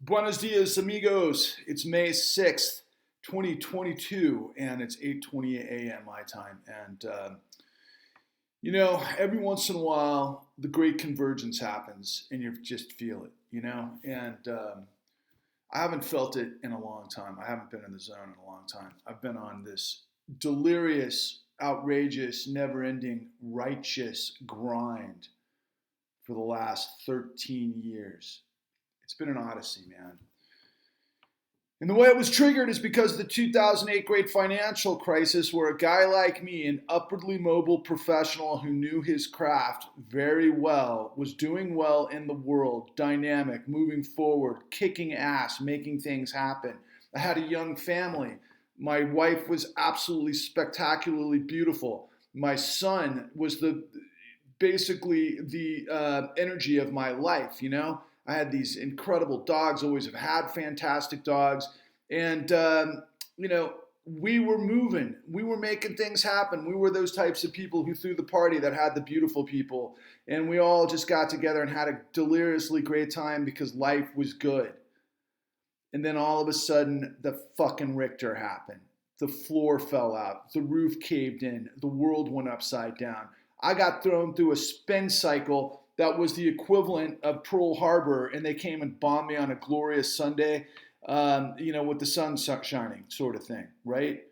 Buenos dias, amigos. It's May 6th, 2022, and it's 8:28 a.m. my time. Every once in a while, the great convergence happens, and you just feel it, I haven't felt it in a long time. I haven't been in the zone in a long time. I've been on this delirious, outrageous, never ending, righteous grind for the last 13 years. It's been an odyssey, man. And the way it was triggered is because of the 2008 great financial crisis, where a guy like me, an upwardly mobile professional who knew his craft very well, was doing well in the world, dynamic, moving forward, kicking ass, making things happen. I had a young family. My wife was absolutely spectacularly beautiful. My son was basically the energy of my life, I had these incredible dogs, always have had fantastic dogs. And, we were moving. We were making things happen. We were those types of people who threw the party that had the beautiful people. And we all just got together and had a deliriously great time because life was good. And then all of a sudden, the fucking Richter happened. The floor fell out. The roof caved in. The world went upside down. I got thrown through a spin cycle that was the equivalent of Pearl Harbor, and they came and bombed me on a glorious Sunday, with the sun shining, sort of thing, right?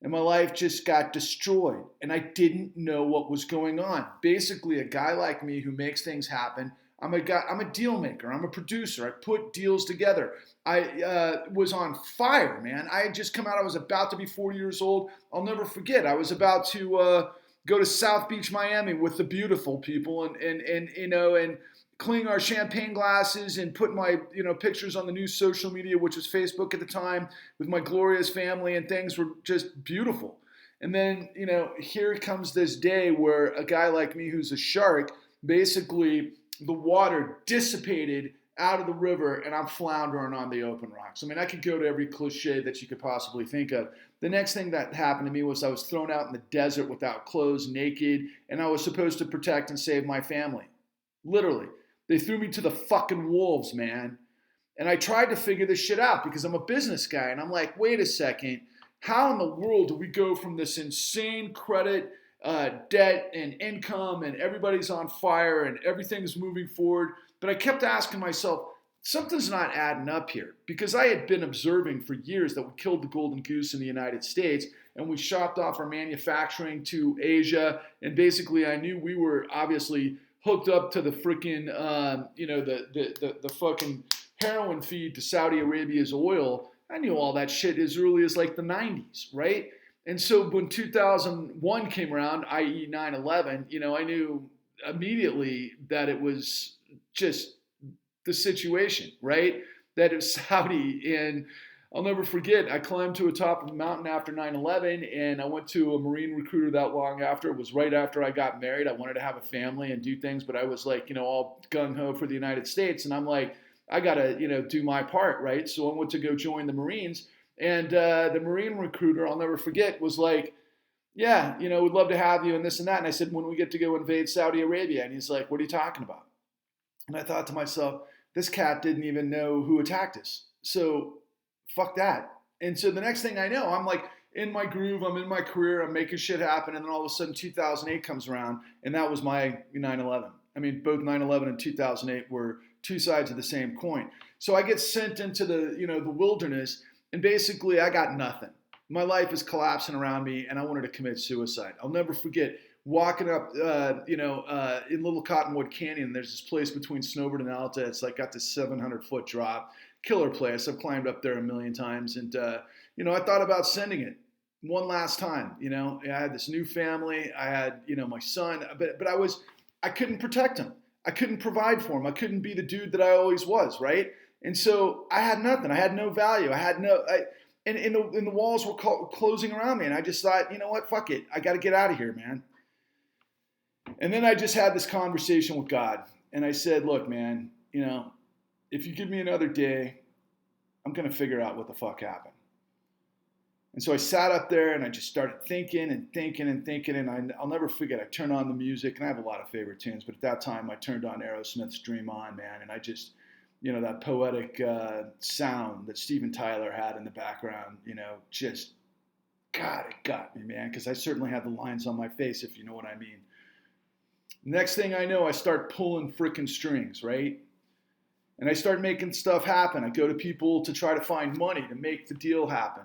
And my life just got destroyed, and I didn't know what was going on. Basically, a guy like me who makes things happen. I'm a deal maker. I'm a producer. I put deals together. I was on fire, man. I had just come out. I was about to be 40 years old. I'll never forget. I was about to go to South Beach, Miami with the beautiful people and cleaning our champagne glasses and putting my, pictures on the new social media, which was Facebook at the time, with my glorious family, and things were just beautiful. And then, here comes this day where a guy like me who's a shark, basically the water dissipated out of the river and I'm floundering on the open rocks. I mean, I could go to every cliche that you could possibly think of. The next thing that happened to me was I was thrown out in the desert without clothes, naked, and I was supposed to protect and save my family. Literally. They threw me to the fucking wolves, man. And I tried to figure this shit out because I'm a business guy, and I'm like, wait a second, how in the world do we go from this insane credit, debt, and income, and everybody's on fire, and everything's moving forward? But I kept asking myself, something's not adding up here, because I had been observing for years that we killed the golden goose in the United States, and we shopped off our manufacturing to Asia, and basically I knew we were obviously hooked up to the freaking, the fucking heroin feed to Saudi Arabia's oil. I knew all that shit as early as like the 90s, right? And so when 2001 came around, i.e. 9/11, I knew immediately that it was just the situation, right? That it was Saudi. And I'll never forget, I climbed to the top of a mountain after 9/11, and I went to a Marine recruiter that long after. It was right after I got married. I wanted to have a family and do things, but I was like, all gung-ho for the United States. And I'm like, I got to, do my part, right? So I went to go join the Marines. And the Marine recruiter, I'll never forget, was like, yeah, we'd love to have you and this and that. And I said, when we get to go invade Saudi Arabia? And he's like, what are you talking about? And I thought to myself, this cat didn't even know who attacked us. So fuck that. And so the next thing I know, I'm like in my groove, I'm in my career, I'm making shit happen. And then all of a sudden 2008 comes around, and that was my 9/11. I mean, both 9/11 and 2008 were two sides of the same coin. So I get sent into the wilderness, and basically I got nothing. My life is collapsing around me, and I wanted to commit suicide. I'll never forget walking up, in Little Cottonwood Canyon. There's this place between Snowbird and Alta. It's like got this 700-foot drop. Killer place. I've climbed up there a million times. And, I thought about sending it one last time. I had this new family. I had, my son. But I couldn't protect him. I couldn't provide for him. I couldn't be the dude that I always was, right? And so I had nothing. I had no value. And the walls were closing around me. And I just thought, you know what? Fuck it. I got to get out of here, man. And then I just had this conversation with God. And I said, look, man, if you give me another day, I'm going to figure out what the fuck happened. And so I sat up there and I just started thinking. And I'll never forget, I turned on the music, and I have a lot of favorite tunes, but at that time I turned on Aerosmith's Dream On, man. And I just, that poetic sound that Steven Tyler had in the background, just, God, it got me, man, because I certainly had the lines on my face, if you know what I mean. Next thing I know, I start pulling frickin' strings, right? And I start making stuff happen. I go to people to try to find money to make the deal happen.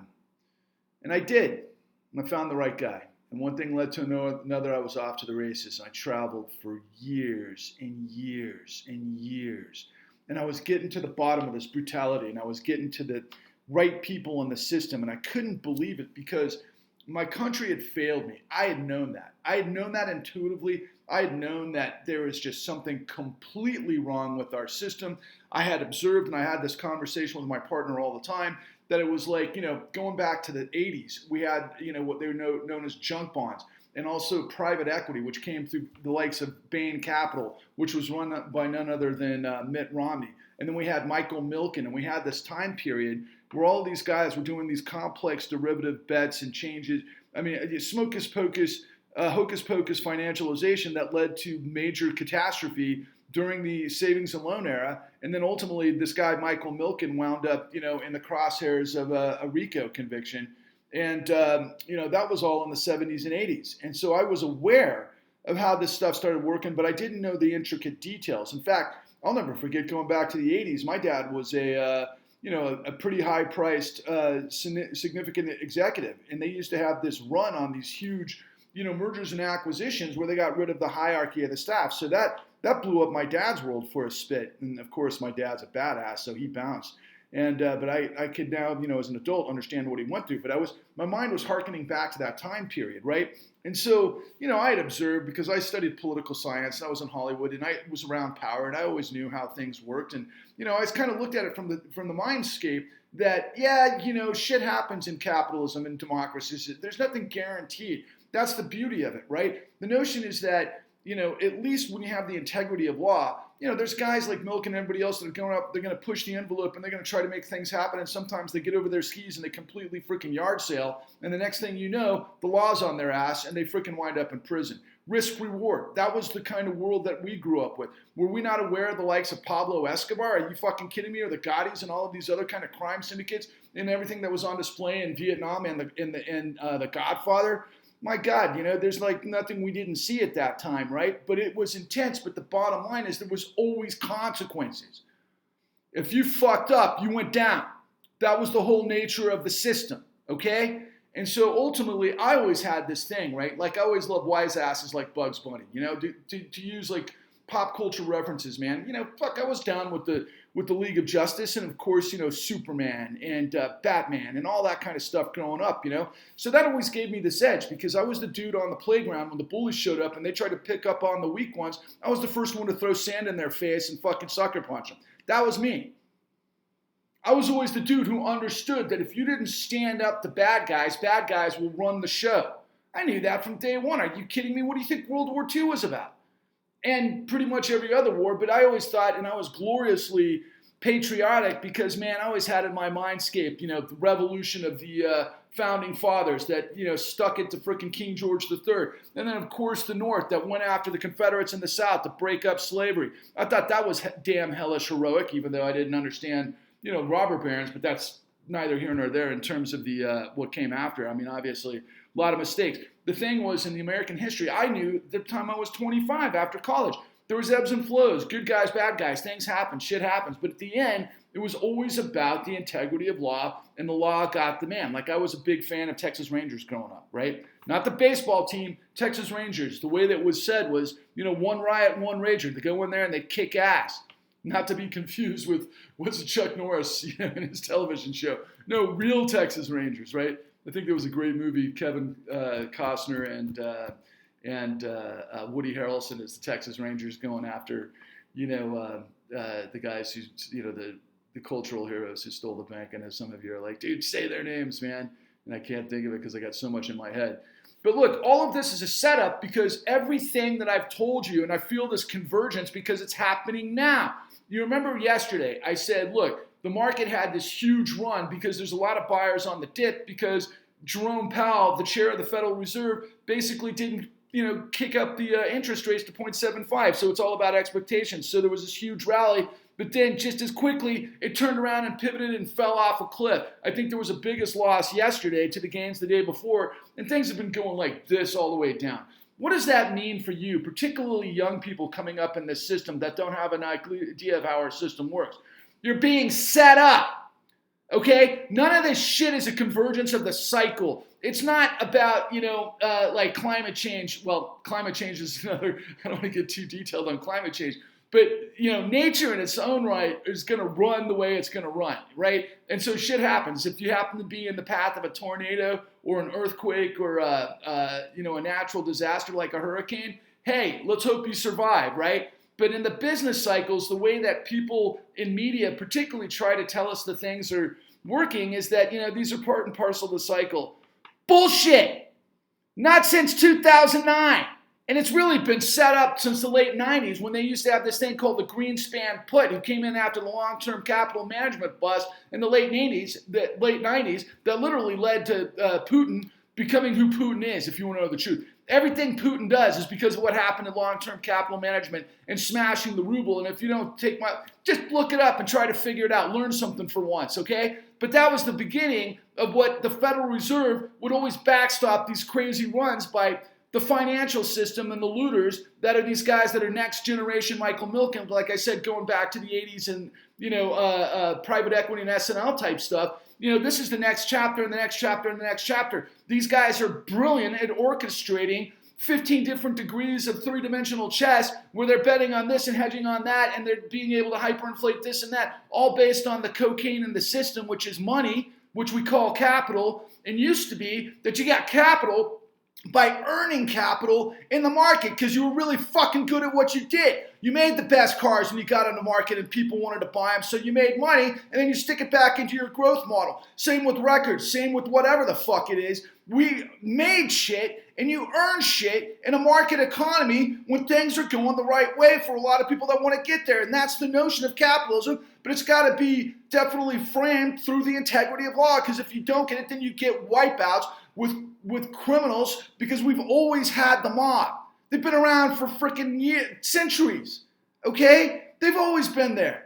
And I did. And I found the right guy. And one thing led to another. I was off to the races. I traveled for years and years and years. And I was getting to the bottom of this brutality, and I was getting to the right people in the system. And I couldn't believe it because my country had failed me. I had known that. I had known that intuitively. I had known that there was just something completely wrong with our system. I had observed, and I had this conversation with my partner all the time, that it was like, going back to the 80s, we had, what they were known as junk bonds, and also private equity, which came through the likes of Bain Capital, which was run by none other than Mitt Romney. And then we had Michael Milken, and we had this time period where all these guys were doing these complex derivative bets and changes. I mean, hocus pocus financialization that led to major catastrophe during the savings and loan era. And then ultimately, this guy, Michael Milken, wound up, in the crosshairs of a RICO conviction. And, that was all in the 70s and 80s. And so I was aware of how this stuff started working, but I didn't know the intricate details. In fact, I'll never forget going back to the 80s. My dad was a pretty high-priced, significant executive. And they used to have this run on these huge, mergers and acquisitions where they got rid of the hierarchy of the staff. So that blew up my dad's world for a spit. And of course, my dad's a badass, so he bounced. And but I could now, as an adult, understand what he went through. But my mind was hearkening back to that time period, right? And so, I had observed, because I studied political science, and I was in Hollywood, and I was around power, and I always knew how things worked. And I just kind of looked at it from the mindscape that, shit happens in capitalism and democracies. There's nothing guaranteed. That's the beauty of it, right? The notion is that, at least when you have the integrity of law, there's guys like Milk and everybody else that are going up, they're going to push the envelope and they're going to try to make things happen. And sometimes they get over their skis and they completely freaking yard sale. And the next thing you know, the law's on their ass and they freaking wind up in prison. Risk reward. That was the kind of world that we grew up with. Were we not aware of the likes of Pablo Escobar? Are you fucking kidding me? Or the Gaudis and all of these other kind of crime syndicates and everything that was on display in Vietnam and the Godfather? My God, there's like nothing we didn't see at that time, right? But it was intense. But the bottom line is there was always consequences. If you fucked up, you went down. That was the whole nature of the system, okay? And so ultimately, I always had this thing, right? Like I always loved wise asses like Bugs Bunny, to use like pop culture references, man. I was down with the League of Justice and of course, Superman and Batman and all that kind of stuff growing up, So that always gave me this edge because I was the dude on the playground when the bullies showed up and they tried to pick up on the weak ones. I was the first one to throw sand in their face and fucking sucker punch them. That was me. I was always the dude who understood that if you didn't stand up to bad guys will run the show. I knew that from day one. Are you kidding me? What do you think World War II was about? And pretty much every other war, but I always thought, and I was gloriously patriotic because, man, I always had in my mindscape, the revolution of the founding fathers that, stuck it to frickin' King George III. And then, of course, the North that went after the Confederates in the South to break up slavery. I thought that was damn hellish heroic, even though I didn't understand, robber barons, but that's neither here nor there in terms of the what came after. I mean, obviously, a lot of mistakes. The thing was, in the American history, I knew the time I was 25 after college. There was ebbs and flows, good guys, bad guys, things happen, shit happens. But at the end, it was always about the integrity of law, and the law got the man. Like I was a big fan of Texas Rangers growing up, right? Not the baseball team, Texas Rangers. The way that was said was, one riot, one rager. They go in there and they kick ass. Not to be confused with what's Chuck Norris in his television show. No, real Texas Rangers, right? I think there was a great movie, Kevin Costner and Woody Harrelson as the Texas Rangers going after, the guys who, the cultural heroes who stole the bank. And as some of you are like, dude, say their names, man. And I can't think of it because I got so much in my head. But look, all of this is a setup because everything that I've told you, and I feel this convergence because it's happening now. You remember yesterday, I said, look, the market had this huge run because there's a lot of buyers on the dip because Jerome Powell, the chair of the Federal Reserve, basically didn't, kick up the interest rates to 0.75. So it's all about expectations. So there was this huge rally but then just as quickly it turned around and pivoted and fell off a cliff. I think there was a biggest loss yesterday to the gains the day before, and things have been going like this all the way down. What does that mean for you, particularly young people coming up in this system that don't have an idea of how our system works? You're being set up, okay? None of this shit is a convergence of the cycle. It's not about, like climate change. Well, climate change is another, I don't want to get too detailed on climate change. But, nature in its own right is going to run the way it's going to run, right? And so shit happens. If you happen to be in the path of a tornado or an earthquake or, a natural disaster like a hurricane, hey, let's hope you survive, right? But in the business cycles, the way that people in media particularly try to tell us the things are working is that, these are part and parcel of the cycle. Bullshit! Not since 2009. And it's really been set up since the late 90s when they used to have this thing called the Greenspan put, who came in after the long-term capital management bust in the late 90s that literally led to Putin becoming who Putin is, if you want to know the truth. Everything Putin does is because of what happened in long-term capital management and smashing the ruble. And if you don't take just look it up and try to figure it out. Learn something for once, okay? But that was the beginning of what the Federal Reserve would always backstop these crazy runs by the financial system and the looters that are these guys that are next generation Michael Milken, like I said, going back to the 80s and, private equity and SNL type stuff. This is the next chapter and the next chapter and the next chapter. These guys are brilliant at orchestrating 15 different degrees of three-dimensional chess where they're betting on this and hedging on that, and they're being able to hyperinflate this and that, all based on the cocaine in the system, which is money, which we call capital. And used to be that you got capital by earning capital in the market because you were really fucking good at what you did. You made the best cars when you got on the market and people wanted to buy them, so you made money, and then you stick it back into your growth model. Same with records, same with whatever the fuck it is. We made shit, and you earn shit in a market economy when things are going the right way for a lot of people that want to get there, and that's the notion of capitalism, but it's got to be definitely framed through the integrity of law, because if you don't get it, then you get wipeouts with criminals, because we've always had the mob. They've been around for freaking centuries, okay? They've always been there.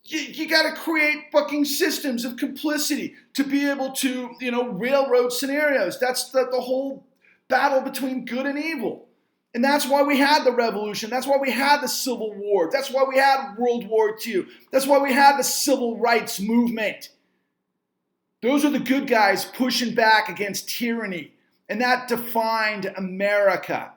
You got to create fucking systems of complicity to be able to, railroad scenarios. That's the whole battle between good and evil. And that's why we had the revolution. That's why we had the Civil War. That's why we had World War II. That's why we had the Civil Rights Movement. Those are the good guys pushing back against tyranny. And that defined America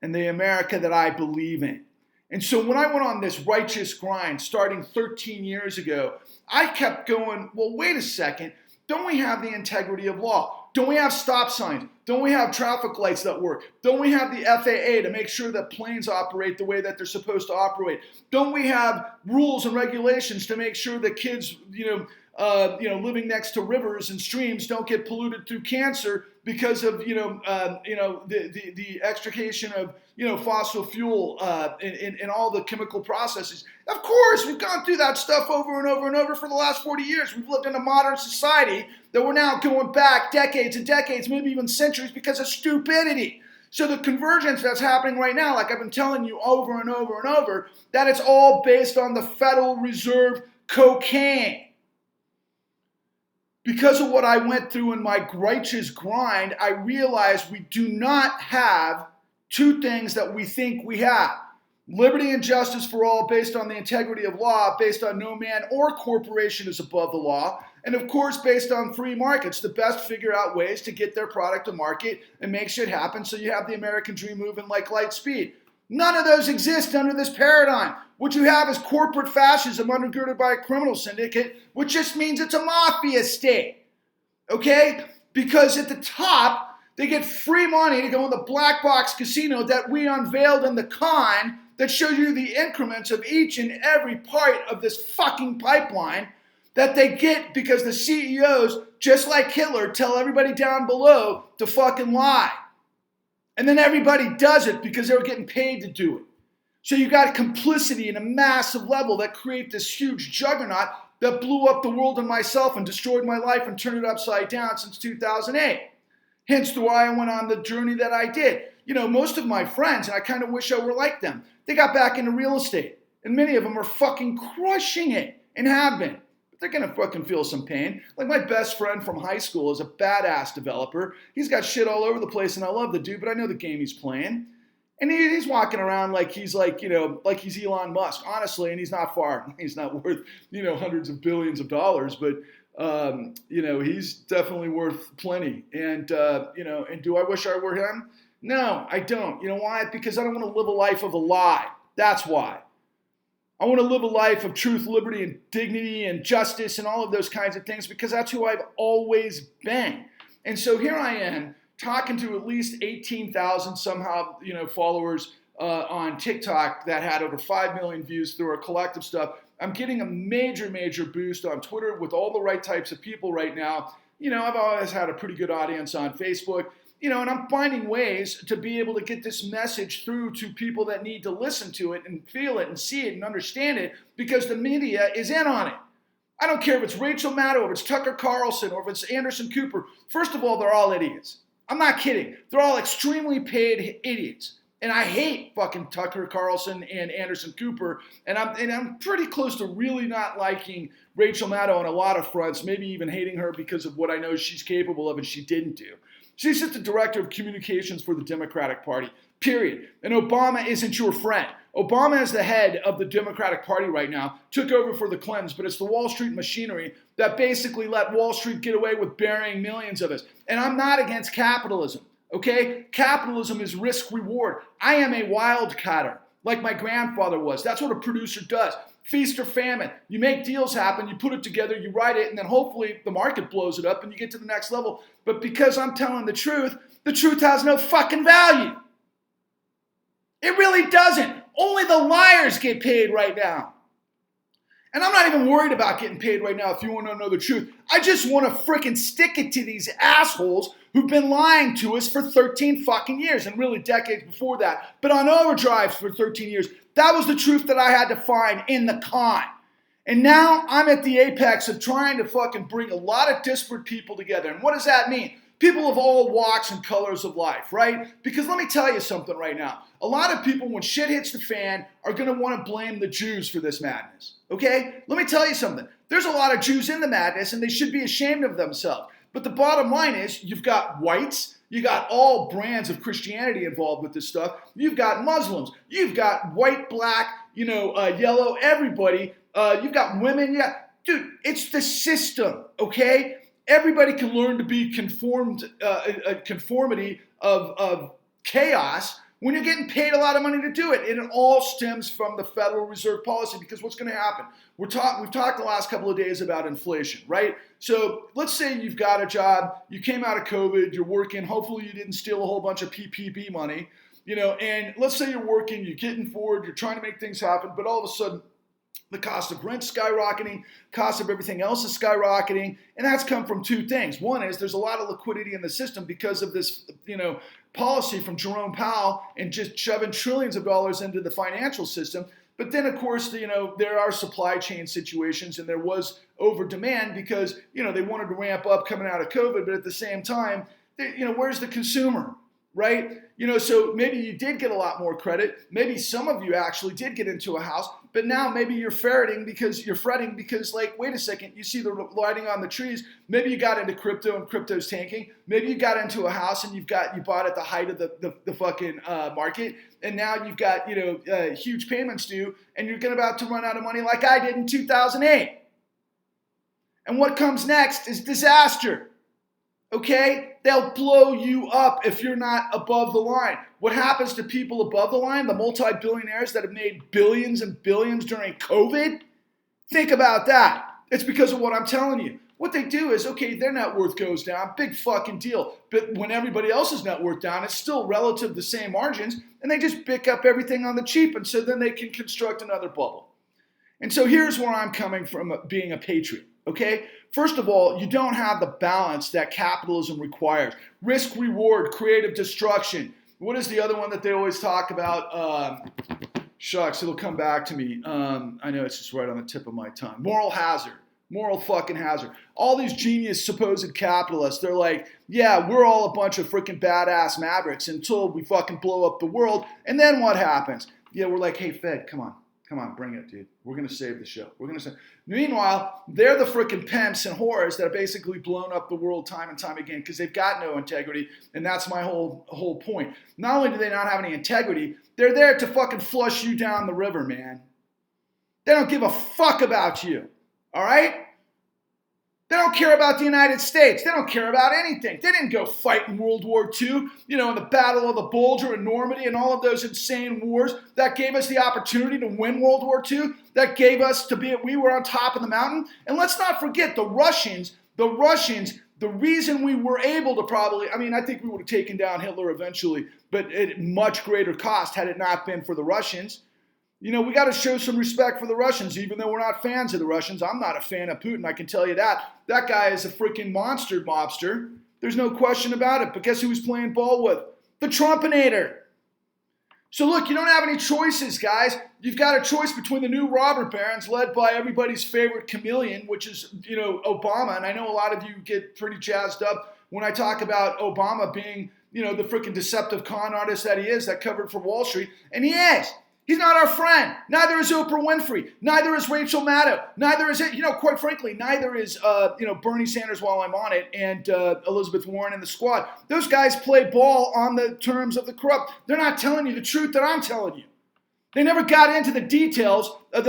and the America that I believe in. And so when I went on this righteous grind starting 13 years ago, I kept going, well, wait a second. Don't we have the integrity of law? Don't we have stop signs? Don't we have traffic lights that work? Don't we have the FAA to make sure that planes operate the way that they're supposed to operate? Don't we have rules and regulations to make sure that kids, living next to rivers and streams don't get polluted through cancer because of the extrication of fossil fuel in all the chemical processes? Of course, we've gone through that stuff over and over and over for the last 40 years. We've lived in a modern society that we're now going back decades and decades, maybe even centuries, because of stupidity. So the convergence that's happening right now, like I've been telling you over and over and over, that it's all based on the Federal Reserve cocaine. Because of what I went through in my righteous grind, I realized we do not have two things that we think we have. Liberty and justice for all based on the integrity of law, based on no man or corporation is above the law, and of course based on free markets. The best figure out ways to get their product to market and make shit happen so you have the American dream moving like light speed. None of those exist under this paradigm. What you have is corporate fascism undergirded by a criminal syndicate, which just means it's a mafia state, okay? Because at the top, they get free money to go in the black box casino that we unveiled in the con that shows you the increments of each and every part of this fucking pipeline that they get because the CEOs, just like Hitler, tell everybody down below to fucking lie. And then everybody does it because they were getting paid to do it. So you got complicity in a massive level that create this huge juggernaut that blew up the world and myself and destroyed my life and turned it upside down since 2008. Hence why I went on the journey that I did. Most of my friends, and I kind of wish I were like them, they got back into real estate. And many of them are fucking crushing it and have been. But they're going to fucking feel some pain. Like my best friend from high school is a badass developer. He's got shit all over the place and I love the dude, but I know the game he's playing. And he's walking around like he's like, like he's Elon Musk, honestly, and he's not far. He's not worth, hundreds of billions of dollars, but, he's definitely worth plenty. And, and do I wish I were him? No, I don't. You know why? Because I don't want to live a life of a lie. That's why. I want to live a life of truth, liberty, and dignity and justice and all of those kinds of things because that's who I've always been. And so here I am talking to at least 18,000 somehow, followers on TikTok that had over 5 million views through our collective stuff. I'm getting a major, major boost on Twitter with all the right types of people right now. I've always had a pretty good audience on Facebook. And I'm finding ways to be able to get this message through to people that need to listen to it and feel it and see it and understand it because the media is in on it. I don't care if it's Rachel Maddow, if it's Tucker Carlson, or if it's Anderson Cooper. First of all, they're all idiots. I'm not kidding. They're all extremely paid idiots. And I hate fucking Tucker Carlson and Anderson Cooper. And I'm pretty close to really not liking Rachel Maddow on a lot of fronts, maybe even hating her because of what I know she's capable of and she didn't do. She's just the director of communications for the Democratic Party, period. And Obama isn't your friend. Obama is the head of the Democratic Party right now, took over for the Clintons, but it's the Wall Street machinery that basically let Wall Street get away with burying millions of us. And I'm not against capitalism, okay? Capitalism is risk reward. I am a wildcatter, like my grandfather was. That's what a producer does. Feast or famine. You make deals happen, you put it together, you write it, and then hopefully the market blows it up and you get to the next level. But because I'm telling the truth has no fucking value. It really doesn't. Only the liars get paid right now. And I'm not even worried about getting paid right now if you want to know the truth. I just want to freaking stick it to these assholes who've been lying to us for 13 fucking years and really decades before that. But on overdrive for 13 years. That was the truth that I had to find in the con. And now I'm at the apex of trying to fucking bring a lot of disparate people together. And what does that mean? People of all walks and colors of life, right? Because let me tell you something right now. A lot of people, when shit hits the fan, are going to want to blame the Jews for this madness, okay? Let me tell you something. There's a lot of Jews in the madness, and they should be ashamed of themselves. But the bottom line is you've got whites, you got all brands of Christianity involved with this stuff. You've got Muslims. You've got white, black, yellow, everybody. You've got women. Yeah, dude, it's the system, okay? Everybody can learn to be a conformity of chaos when you're getting paid a lot of money to do it. And it all stems from the Federal Reserve policy because what's going to happen? We've talked the last couple of days about inflation, right? So let's say you've got a job, you came out of COVID, you're working, hopefully you didn't steal a whole bunch of PPP money, and let's say you're working, you're getting forward, you're trying to make things happen, but all of a sudden the cost of rent's skyrocketing, cost of everything else is skyrocketing, and that's come from two things. One is there's a lot of liquidity in the system because of this, policy from Jerome Powell and just shoving trillions of dollars into the financial system. But then, of course, there are supply chain situations and there was over demand because, they wanted to ramp up coming out of COVID, but at the same time, where's the consumer, right? So maybe you did get a lot more credit. Maybe some of you actually did get into a house, but now maybe you're fretting because like, wait a second, you see the lighting on the trees. Maybe you got into crypto and crypto's tanking. Maybe you got into a house and you bought at the height of the fucking market. And now you've got, huge payments due and you're about to run out of money like I did in 2008. And what comes next is disaster. Okay? They'll blow you up if you're not above the line. What happens to people above the line, the multi-billionaires that have made billions and billions during COVID? Think about that. It's because of what I'm telling you. What they do is, okay, their net worth goes down, big fucking deal. But when everybody else's net worth down, it's still relative the same margins, and they just pick up everything on the cheap, and so then they can construct another bubble. And so here's where I'm coming from being a patriot. Okay? First of all, you don't have the balance that capitalism requires. Risk, reward, creative destruction. What is the other one that they always talk about? Shucks, it'll come back to me. I know it's just right on the tip of my tongue. Moral hazard. Moral fucking hazard. All these genius supposed capitalists, they're like, yeah, we're all a bunch of freaking badass mavericks until we fucking blow up the world. And then what happens? Yeah, we're like, hey, Fed, come on. Come on, bring it, dude. We're going to save the show. We're going to save. Meanwhile, they're the freaking pimps and whores that have basically blown up the world time and time again because they've got no integrity, and that's my whole point. Not only do they not have any integrity, they're there to fucking flush you down the river, man. They don't give a fuck about you, all right? They don't care about the United States. They don't care about anything. They didn't go fight in World War II, in the Battle of the Bulge and Normandy and all of those insane wars that gave us the opportunity to win World War II, that gave us we were on top of the mountain. And let's not forget the Russians, the reason we were able to I think we would have taken down Hitler eventually, but at much greater cost had it not been for the Russians. We got to show some respect for the Russians, even though we're not fans of the Russians. I'm not a fan of Putin, I can tell you that. That guy is a freaking mobster. There's no question about it. But guess who he's playing ball with? The Trumpinator. So look, you don't have any choices, guys. You've got a choice between the new robber barons led by everybody's favorite chameleon, which is, Obama. And I know a lot of you get pretty jazzed up when I talk about Obama being, the freaking deceptive con artist that he is, that covered for Wall Street. And he is. He's not our friend. Neither is Oprah Winfrey. Neither is Rachel Maddow. Neither is it, quite frankly, neither is, Bernie Sanders while I'm on it and Elizabeth Warren and the squad. Those guys play ball on the terms of the corrupt. They're not telling you the truth that I'm telling you. They never got into the details of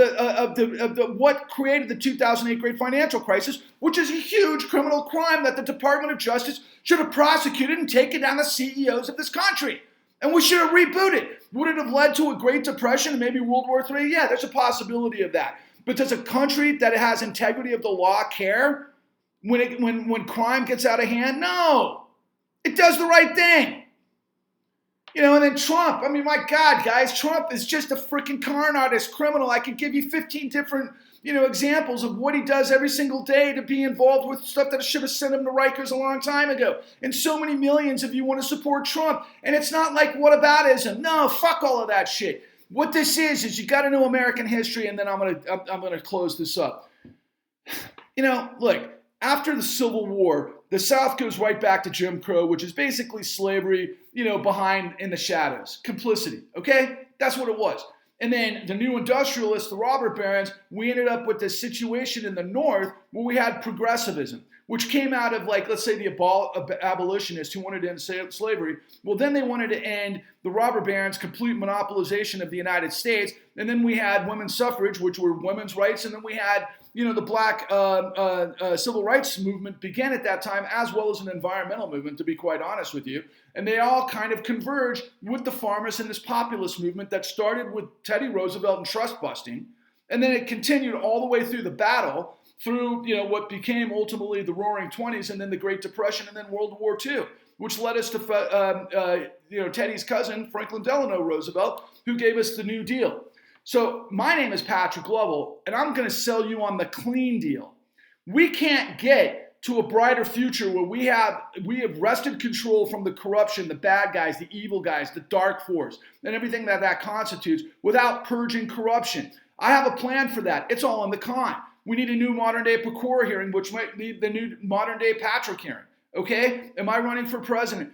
what created the 2008 great financial crisis, which is a huge criminal crime that the Department of Justice should have prosecuted and taken down the CEOs of this country. And we should have rebooted. Would it have led to a Great Depression and maybe World War III? Yeah, there's a possibility of that. But does a country that has integrity of the law care when crime gets out of hand? No. It does the right thing. And then Trump. My God, guys, Trump is just a freaking con artist, criminal. I could give you 15 different, examples of what he does every single day to be involved with stuff that should have sent him to Rikers a long time ago. And so many millions of you want to support Trump. And it's not like whataboutism. No, fuck all of that shit. What this is you got to know American history, and then I'm gonna close this up. Look, after the Civil War, the South goes right back to Jim Crow, which is basically slavery, behind in the shadows. Complicity, okay? That's what it was. And then the new industrialists, the robber barons, we ended up with this situation in the North where we had progressivism, which came out of, let's say the abolitionists who wanted to end slavery. Well, then they wanted to end the robber barons' complete monopolization of the United States. And then we had women's suffrage, which were women's rights. And then we had, the black civil rights movement began at that time, as well as an environmental movement, to be quite honest with you. And they all kind of converged with the farmers in this populist movement that started with Teddy Roosevelt and trust busting. And then it continued all the way through the battle, through what became ultimately the Roaring '20s, and then the Great Depression, and then World War II, which led us to Teddy's cousin Franklin Delano Roosevelt, who gave us the New Deal. So my name is Patrick Lovell, and I'm going to sell you on the clean deal. We can't get to a brighter future where we have wrested control from the corruption, the bad guys, the evil guys, the dark force, and everything that constitutes without purging corruption. I have a plan for that. It's all in the con. We need a new modern-day Pecora hearing, which might be the new modern-day Patrick hearing, okay? Am I running for president?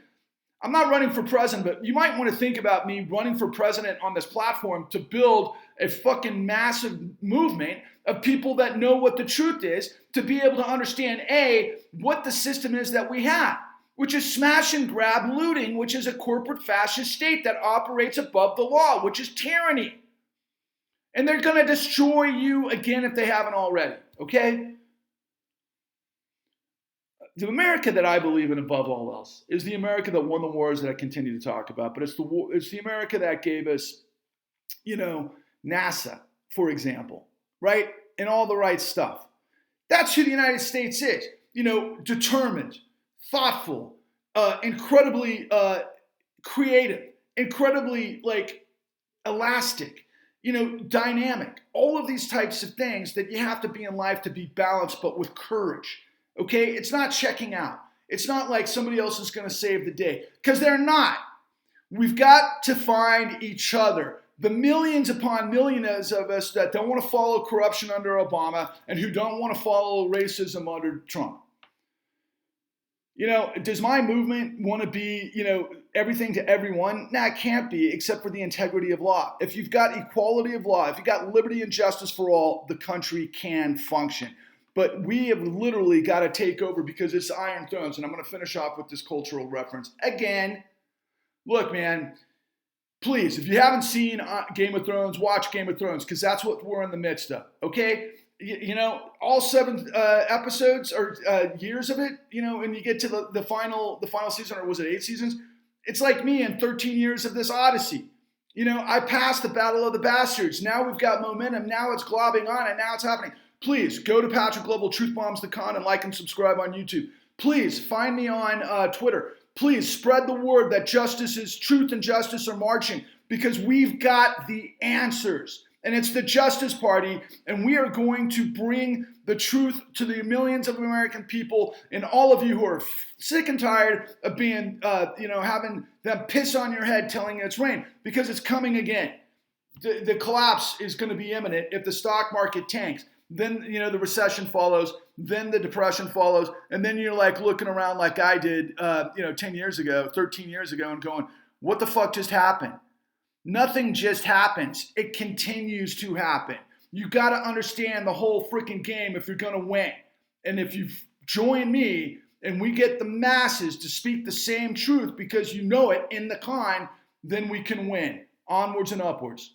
I'm not running for president, but you might want to think about me running for president on this platform to build a fucking massive movement of people that know what the truth is, to be able to understand, A, what the system is that we have, which is smash and grab looting, which is a corporate fascist state that operates above the law, which is tyranny. And they're going to destroy you again if they haven't already, okay? The America that I believe in above all else is the America that won the wars that I continue to talk about, but it's the America that gave us, NASA, for example, right? And all the right stuff. That's who the United States is, determined, thoughtful, incredibly creative, incredibly elastic, dynamic, all of these types of things that you have to be in life to be balanced, but with courage. Okay, it's not checking out. It's not like somebody else is going to save the day, because they're not. We've got to find each other. The millions upon millions of us that don't want to follow corruption under Obama and who don't want to follow racism under Trump. Does my movement want to be, everything to everyone? Nah, it can't be, except for the integrity of law. If you've got equality of law, if you've got liberty and justice for all, the country can function. But we have literally got to take over because it's Iron Thrones. And I'm going to finish off with this cultural reference. Again, look, man, please, if you haven't seen Game of Thrones, watch Game of Thrones because that's what we're in the midst of, okay? All 7 episodes or years of it, and you get to the final season, or was it 8 seasons? It's like me in 13 years of this Odyssey. I passed the Battle of the Bastards. Now we've got momentum. Now it's globbing on, and now it's happening. Please go to Patrick Lovell, Truth Bombs the Con, and like and subscribe on YouTube. Please find me on Twitter. Please spread the word that truth and justice are marching because we've got the answers. And it's the Justice Party, and we are going to bring the truth to the millions of American people and all of you who are sick and tired of being, having them piss on your head telling you it's rain, because it's coming again. The collapse is going to be imminent if the stock market tanks. Then, the recession follows, then the depression follows, and then you're like looking around like I did, 10 years ago, 13 years ago, and going, what the fuck just happened? Nothing just happens. It continues to happen. You got to understand the whole freaking game if you're going to win. And if you join me and we get the masses to speak the same truth because you know it in the con, then we can win. Onwards and upwards.